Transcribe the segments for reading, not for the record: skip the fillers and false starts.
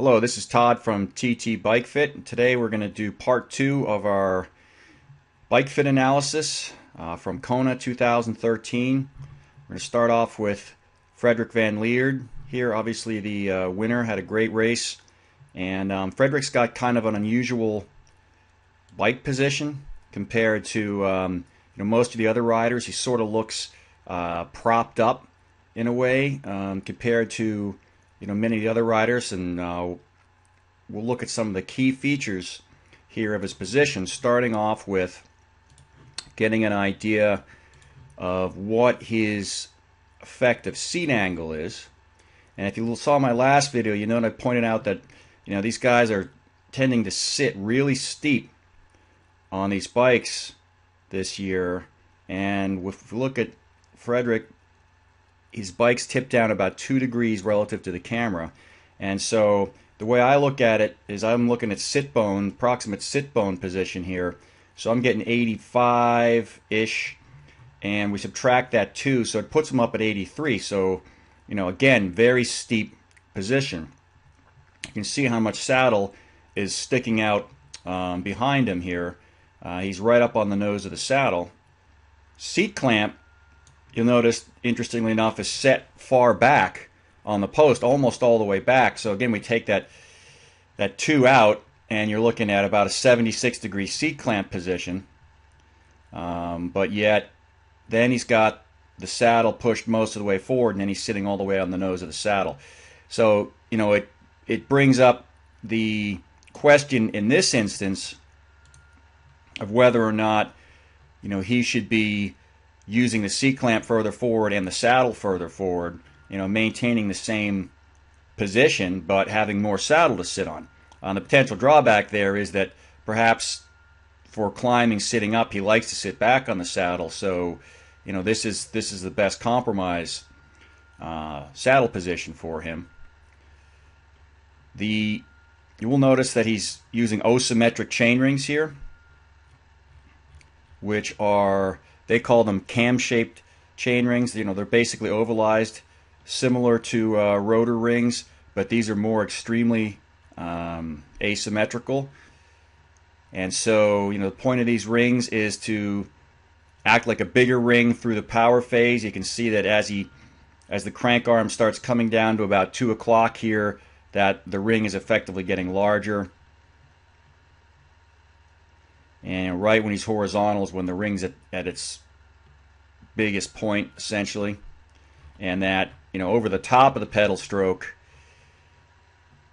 Hello, this is Todd from TT Bike Fit. Today we're going to do part 2 of our bike fit analysis from Kona 2013. We're going to start off with Frederik Van Lierde here. Obviously the winner, had a great race, and Frederik's got kind of an unusual bike position compared to most of the other riders. He sort of looks propped up in a way compared to many of the other riders, and we'll look at some of the key features here of his position, starting off with getting an idea of what his effective seat angle is. And if you saw my last video, you know that I pointed out that these guys are tending to sit really steep on these bikes this year, and if you look at Frederik, his bike's tipped down about 2 degrees relative to the camera. And so the way I look at it is I'm looking at sit bone, approximate sit bone position here. So I'm getting 85-ish, and we subtract that 2, so it puts him up at 83. So, again, very steep position. You can see how much saddle is sticking out behind him here. He's right up on the nose of the saddle. Seat clamp, you'll notice, interestingly enough, is set far back on the post, almost all the way back. So again, we take that 2 out, and you're looking at about a 76-degree seat clamp position. But yet, then he's got the saddle pushed most of the way forward, and then he's sitting all the way on the nose of the saddle. So, it brings up the question in this instance of whether or not, he should be using the seat clamp further forward and the saddle further forward, maintaining the same position but having more saddle to sit on. The potential drawback there is that perhaps for climbing sitting up, he likes to sit back on the saddle. So, this is the best compromise saddle position for him. You will notice that he's using asymmetric chain rings here, which are, they call them cam-shaped chain rings. They're basically ovalized, similar to rotor rings, but these are more extremely asymmetrical. And so, the point of these rings is to act like a bigger ring through the power phase. You can see that as the crank arm starts coming down to about 2 o'clock here, that the ring is effectively getting larger. And right when he's horizontal is when the ring's at its biggest point, essentially. And that, over the top of the pedal stroke,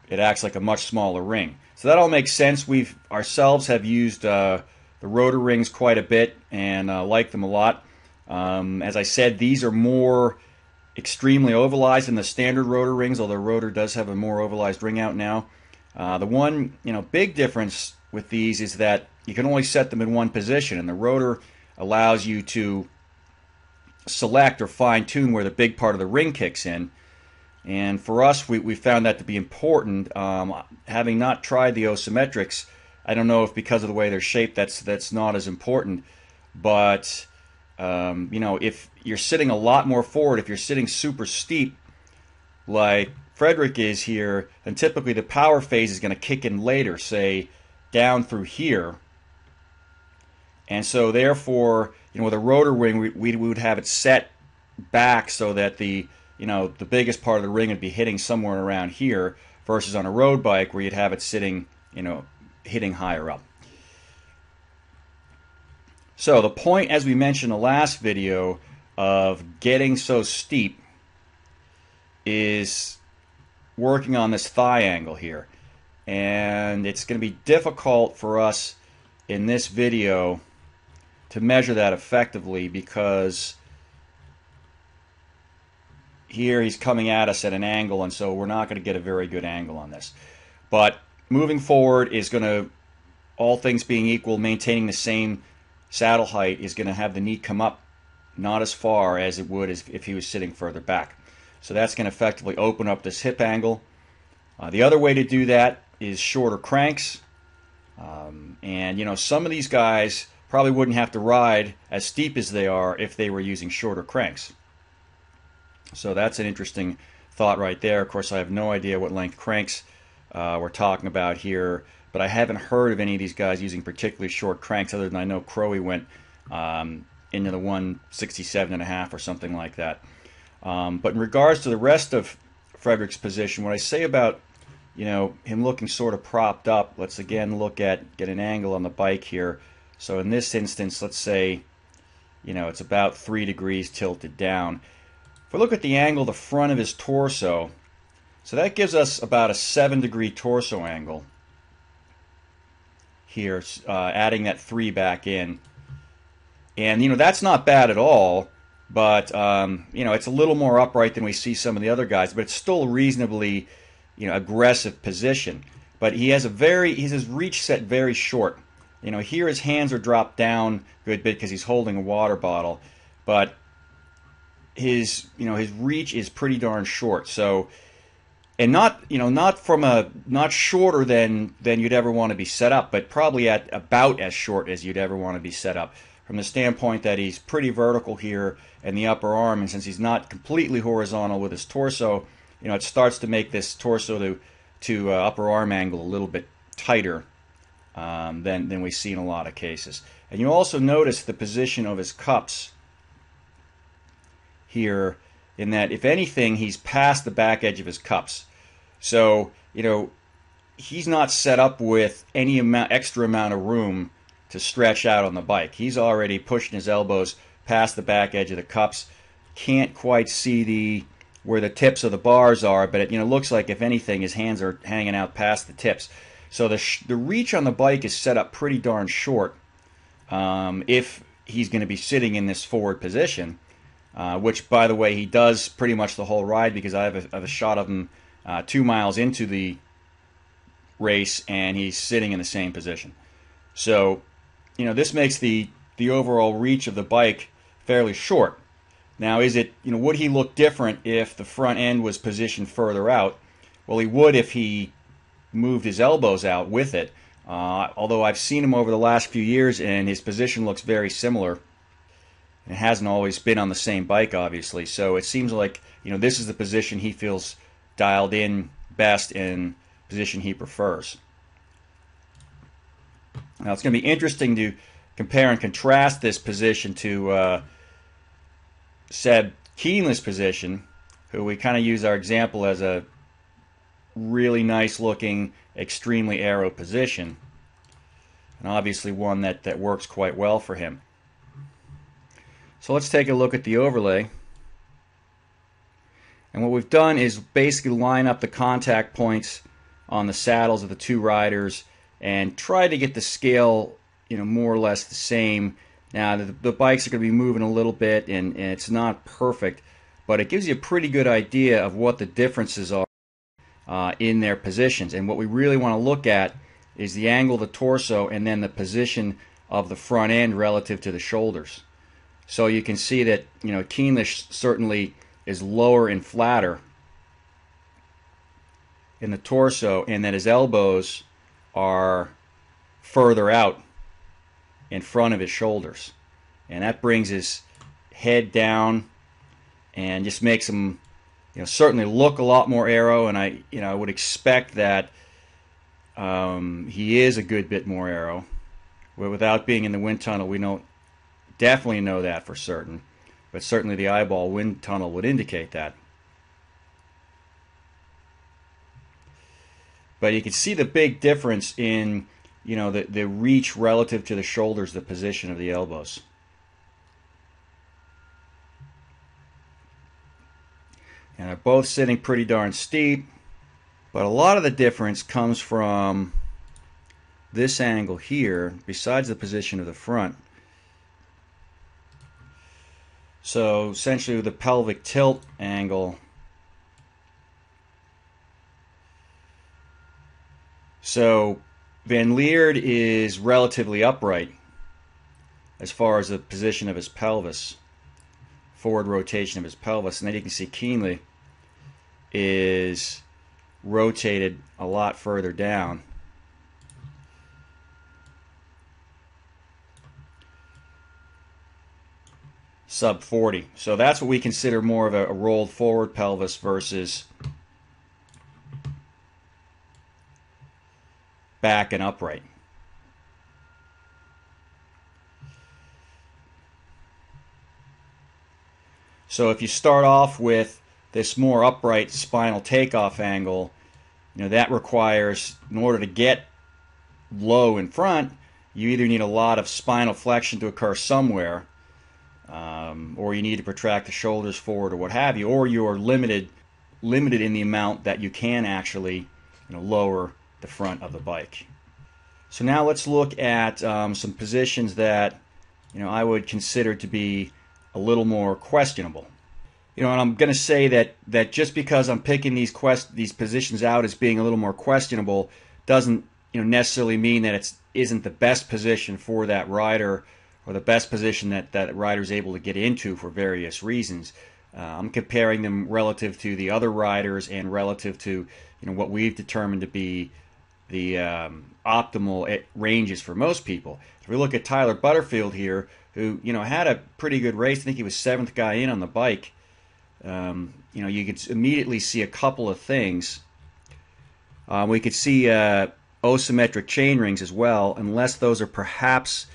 it acts like a much smaller ring. So that all makes sense. We ourselves have used the rotor rings quite a bit and like them a lot. As I said, these are more extremely ovalized than the standard rotor rings, although rotor does have a more ovalized ring out now. The one big difference with these is that you can only set them in one position, and the rotor allows you to select or fine-tune where the big part of the ring kicks in. And for us, we found that to be important. Having not tried the asymmetrics, I don't know if because of the way they're shaped that's not as important. But if you're sitting a lot more forward, if you're sitting super steep like Frederik is here, then typically the power phase is going to kick in later, say down through here. And so therefore, with a rotor ring, we would have it set back so that the biggest part of the ring would be hitting somewhere around here, versus on a road bike where you'd have it sitting, hitting higher up. So the point, as we mentioned in the last video, of getting so steep is working on this thigh angle here. And it's going to be difficult for us in this video to measure that effectively, because here he's coming at us at an angle, and so we're not going to get a very good angle on this. But moving forward is going to, all things being equal, maintaining the same saddle height is going to have the knee come up not as far as it would if he was sitting further back. So that's going to effectively open up this hip angle. The other way to do that is shorter cranks. And some of these guys probably wouldn't have to ride as steep as they are if they were using shorter cranks. So that's an interesting thought right there. Of course, I have no idea what length cranks we're talking about here, but I haven't heard of any of these guys using particularly short cranks, other than I know Crowe went into the 167.5 or something like that. But in regards to the rest of Frederik's position, what I say about him looking sort of propped up, let's again get an angle on the bike here. So in this instance, let's say it's about 3 degrees tilted down. If we look at the angle, the front of his torso, so that gives us about a 7-degree torso angle here, adding that 3 back in. And that's not bad at all, but it's a little more upright than we see some of the other guys, but it's still a reasonably aggressive position. But he has his reach set very short. Here his hands are dropped down a good bit because he's holding a water bottle, but his reach is pretty darn short. So, and not shorter than you'd ever want to be set up, but probably at about as short as you'd ever want to be set up, from the standpoint that he's pretty vertical here in the upper arm, and since he's not completely horizontal with his torso, it starts to make this torso to upper arm angle a little bit tighter than we see in a lot of cases. And you also notice the position of his cups here, in that, if anything, he's past the back edge of his cups. So, he's not set up with any extra amount of room to stretch out on the bike. He's already pushing his elbows past the back edge of the cups. Can't quite see where the tips of the bars are, but it looks like, if anything, his hands are hanging out past the tips. So the reach on the bike is set up pretty darn short if he's going to be sitting in this forward position, which, by the way, he does pretty much the whole ride, because I have a shot of him 2 miles into the race, and he's sitting in the same position. So, this makes the overall reach of the bike fairly short. Now, would he look different if the front end was positioned further out? Well, he would if he moved his elbows out with it. Although I've seen him over the last few years, and his position looks very similar. It hasn't always been on the same bike, obviously. So it seems like this is the position he feels dialed in best, and position he prefers. Now, it's going to be interesting to compare and contrast this position to Seb Kienle's position, who we kind of use our example as a really nice looking, extremely aero position, and obviously one that works quite well for him. So let's take a look at the overlay. And what we've done is basically line up the contact points on the saddles of the two riders and try to get the scale more or less the same. Now, the bikes are going to be moving a little bit, and it's not perfect, but it gives you a pretty good idea of what the differences are in their positions. And what we really want to look at is the angle of the torso, and then the position of the front end relative to the shoulders. So you can see that Kienle certainly is lower and flatter in the torso, and that his elbows are further out in front of his shoulders, and that brings his head down and just makes him certainly look a lot more aero. And I would expect that he is a good bit more aero. Without being in the wind tunnel, we don't definitely know that for certain, but certainly the eyeball wind tunnel would indicate that. But you can see the big difference in the reach relative to the shoulders, the position of the elbows. And they're both sitting pretty darn steep, but a lot of the difference comes from this angle here, besides the position of the front. So essentially, the pelvic tilt angle. So Van Lierde is relatively upright as far as the position of his pelvis, forward rotation of his pelvis, and then you can see Kienle is rotated a lot further down. Sub 40. So that's what we consider more of a rolled forward pelvis versus back and upright. So if you start off with this more upright spinal takeoff angle, that requires, in order to get low in front, you either need a lot of spinal flexion to occur somewhere, or you need to protract the shoulders forward or what have you, or you are limited in the amount that you can actually lower the front of the bike. So now let's look at some positions that I would consider to be a little more questionable. And I'm going to say that just because I'm picking these positions out as being a little more questionable doesn't necessarily mean that it isn't the best position for that rider, or the best position that rider is able to get into for various reasons. I'm comparing them relative to the other riders and relative to what we've determined to be the optimal ranges for most people. If we look at Tyler Butterfield here, who had a pretty good race, I think he was 7th guy in on the bike. You could immediately see a couple of things. We could see asymmetric chain rings as well, unless those are perhaps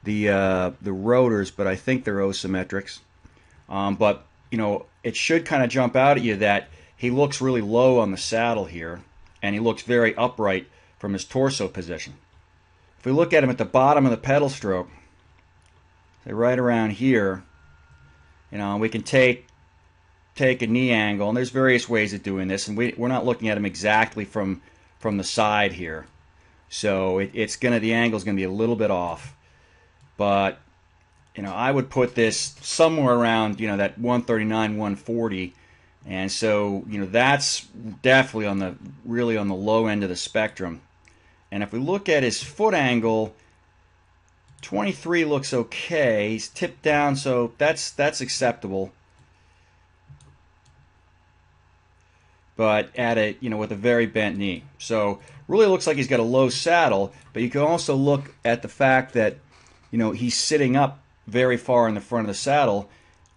the rotors, but I think they're asymmetrics. But it should kind of jump out at you that he looks really low on the saddle here, and he looks very upright from his torso position. If we look at him at the bottom of the pedal stroke, say right around here, we can take a knee angle, and there's various ways of doing this, and we're not looking at him exactly from the side here, so the angle's gonna be a little bit off. But I would put this somewhere around that 139, 140, and so that's definitely really on the low end of the spectrum. And if we look at his foot angle, 23 looks okay. He's tipped down, so that's acceptable. But at with a very bent knee. So really looks like he's got a low saddle, but you can also look at the fact that he's sitting up very far in the front of the saddle.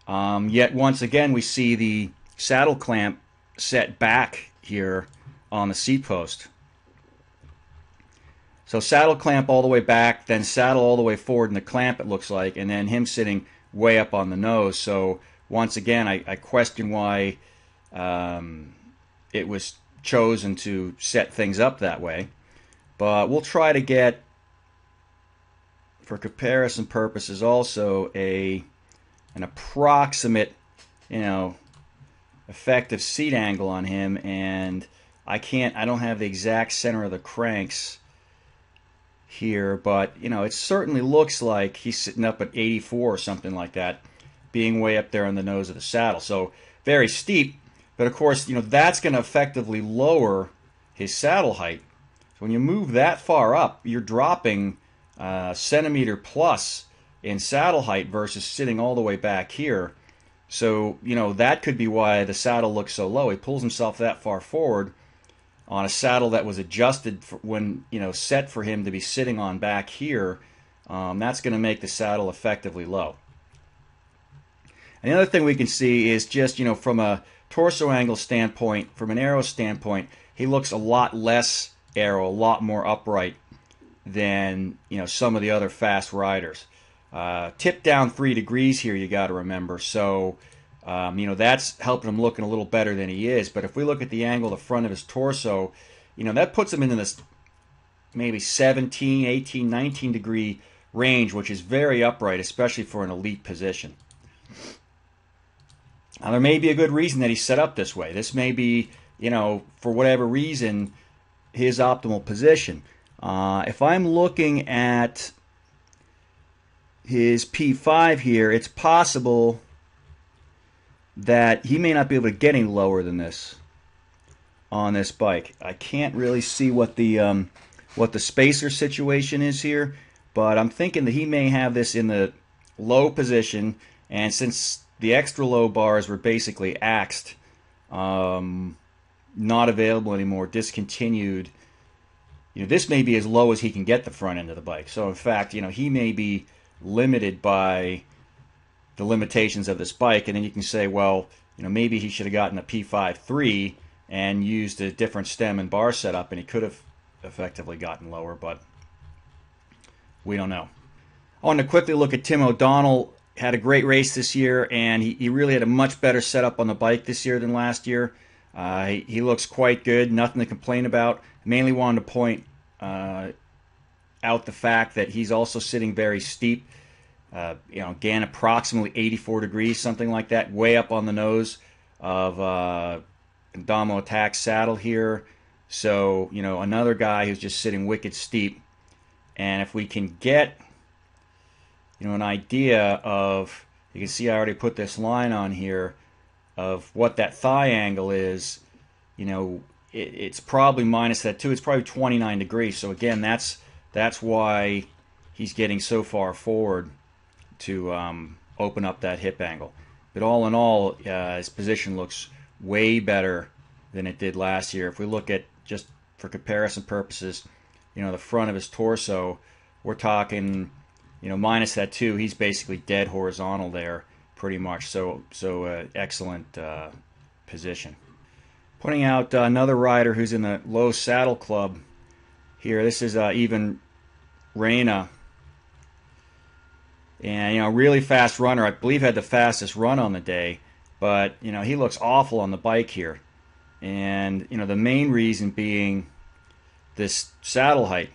Yet once again we see the saddle clamp set back here on the seat post. So saddle clamp all the way back, then saddle all the way forward in the clamp, it looks like, and then him sitting way up on the nose. So once again, I question why it was chosen to set things up that way. But we'll try to get, for comparison purposes, also an approximate, effective seat angle on him. And I don't have the exact center of the cranks here, but it certainly looks like he's sitting up at 84 or something like that, being way up there on the nose of the saddle. So very steep, but of course that's going to effectively lower his saddle height. So when you move that far up, you're dropping centimeter plus in saddle height versus sitting all the way back here. So that could be why the saddle looks so low. He pulls himself that far forward on a saddle that was adjusted for when set for him to be sitting on back here. That's going to make the saddle effectively low. And the other thing we can see is just from a torso angle standpoint, from an aero standpoint, he looks a lot less aero, a lot more upright than some of the other fast riders. Tip down 3 degrees here, you got to remember. So that's helping him looking a little better than he is. But if we look at the angle of the front of his torso, that puts him into this maybe 17, 18, 19 degree range, which is very upright, especially for an elite position. Now, there may be a good reason that he's set up this way. This may be, for whatever reason, his optimal position. If I'm looking at his P5 here, it's possible that he may not be able to get any lower than this on this bike. I can't really see what the spacer situation is here, but I'm thinking that he may have this in the low position, and since the extra low bars were basically axed, not available anymore, discontinued, this may be as low as he can get the front end of the bike. So in fact, he may be limited by the limitations of this bike, and then you can say, well, maybe he should have gotten a P5-3 and used a different stem and bar setup, and he could have effectively gotten lower, but we don't know. I want to quickly look at Tim O'Donnell. Had a great race this year, and he really had a much better setup on the bike this year than last year. He looks quite good, nothing to complain about. Mainly wanted to point out the fact that he's also sitting very steep. Again, approximately 84 degrees, something like that, way up on the nose of Damo Attack's saddle here. So, another guy who's just sitting wicked steep. And if we can get, an idea of, you can see I already put this line on here, of what that thigh angle is, it's probably minus that too. It's probably 29 degrees. So again, that's why he's getting so far forward to open up that hip angle. But all in all, his position looks way better than it did last year. If we look at, just for comparison purposes, the front of his torso, we're talking, minus that too, he's basically dead horizontal there, pretty much. So excellent position. Pointing out another rider who's in the low saddle club here. This is even Raina. And, really fast runner. I believe had the fastest run on the day. But, he looks awful on the bike here. And, the main reason being this saddle height.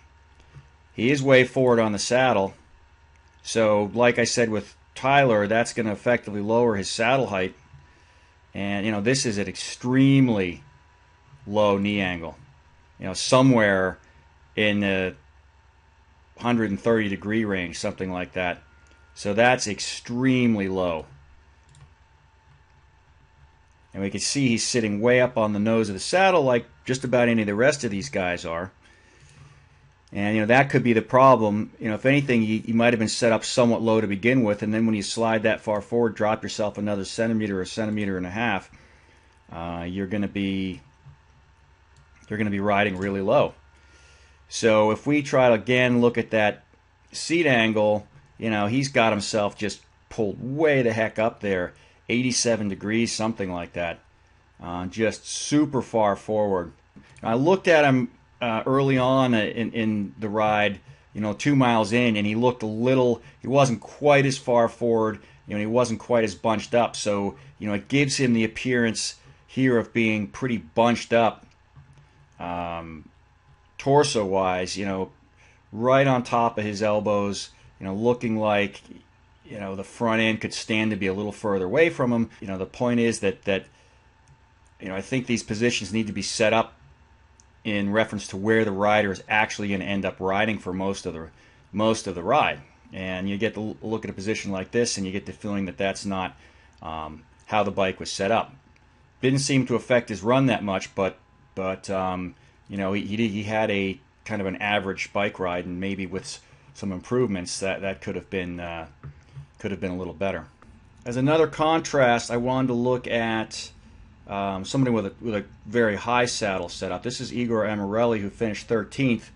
He is way forward on the saddle. So, like I said with Tyler, that's going to effectively lower his saddle height. And, this is an extremely low knee angle. Somewhere in the 130 degree range, something like that. So that's extremely low. And we can see he's sitting way up on the nose of the saddle like just about any of the rest of these guys are. And, that could be the problem. If anything, you might have been set up somewhat low to begin with, and then when you slide that far forward, drop yourself another centimeter or centimeter and a half, you're going to be riding really low. So if we try to, again, look at that seat angle, he's got himself just pulled way the heck up there, 87 degrees, something like that, just super far forward. I looked at him early on in the ride, 2 miles in, and he looked he wasn't quite as far forward, he wasn't quite as bunched up. So, it gives him the appearance here of being pretty bunched up, torso-wise, right on top of his elbows, looking like, the front end could stand to be a little further away from him. The point is that I think these positions need to be set up in reference to where the rider is actually going to end up riding for most of the ride. And you get to look at a position like this, and you get the feeling that that's not how the bike was set up. Didn't seem to affect his run that much, but he had a kind of an average bike ride, and maybe with some improvements that could have been a little better. As another contrast, I wanted to look at somebody with a very high saddle setup. This is Igor Amarelli, who finished 13th,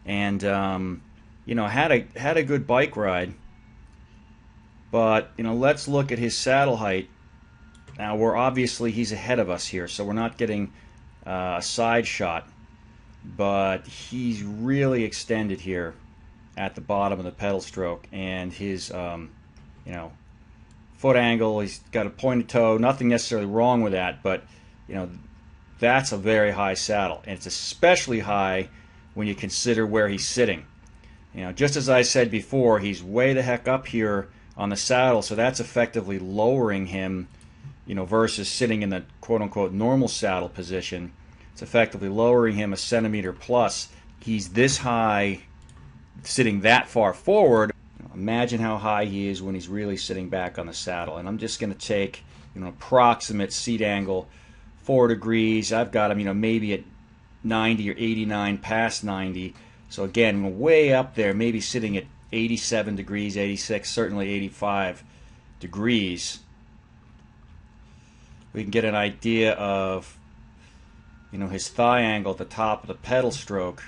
and had a good bike ride. But let's look at his saddle height. Now he's ahead of us here, so we're not getting a side shot, but he's really extended here at the bottom of the pedal stroke, and his foot angle, he's got a pointed toe, nothing necessarily wrong with that, but that's a very high saddle, and it's especially high when you consider where he's sitting. Just as I said before, he's way the heck up here on the saddle, so that's effectively lowering him, versus sitting in the quote-unquote normal saddle position. It's effectively lowering him a centimeter plus. He's this high, sitting that far forward. Imagine how high he is when he's really sitting back on the saddle. And I'm just going to take approximate seat angle, 4 degrees. I've got him maybe at 90 or 89, past 90. So again, way up there, maybe sitting at 87 degrees, 86, certainly 85 degrees. We can get an idea of his thigh angle at the top of the pedal stroke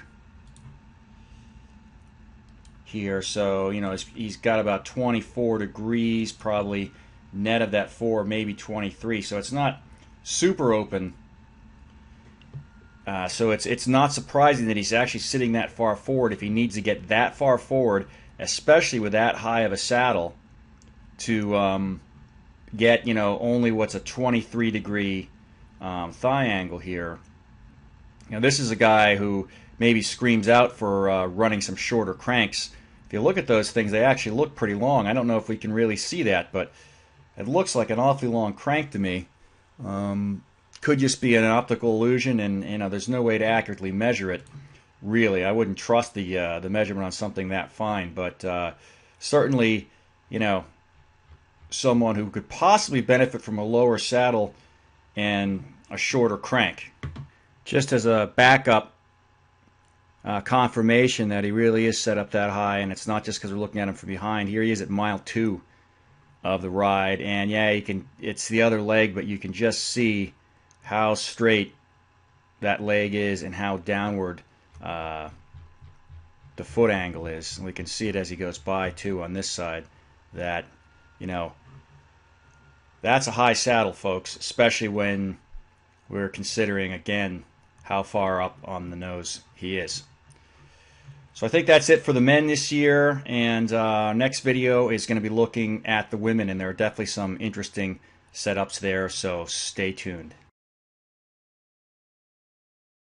here. So he's got about 24 degrees, probably net of that 4, maybe 23. So it's not super open So it's not surprising that he's actually sitting that far forward if he needs to get that far forward, especially with that high of a saddle, to get, you know, only what's a 23-degree thigh angle here. You know, this is a guy who maybe screams out for running some shorter cranks. If you look at those things, they actually look pretty long. I don't know if we can really see that, but it looks like an awfully long crank to me. Could just be an optical illusion, and you know, there's no way to accurately measure it. Really, I wouldn't trust the measurement on something that fine, but certainly, you know, someone who could possibly benefit from a lower saddle and a shorter crank. Just as a backup confirmation that he really is set up that high, and it's not just because we're looking at him from behind. Here he is at mile 2 of the ride, and yeah, you can. It's the other leg, but you can just see how straight that leg is and how downward the foot angle is. And we can see it as he goes by too on this side. That, you know, that's a high saddle, folks, especially when we're considering again how far up on the nose he is. So I think that's it for the men this year, and next video is going to be looking at the women, and there are definitely some interesting setups there, so stay tuned.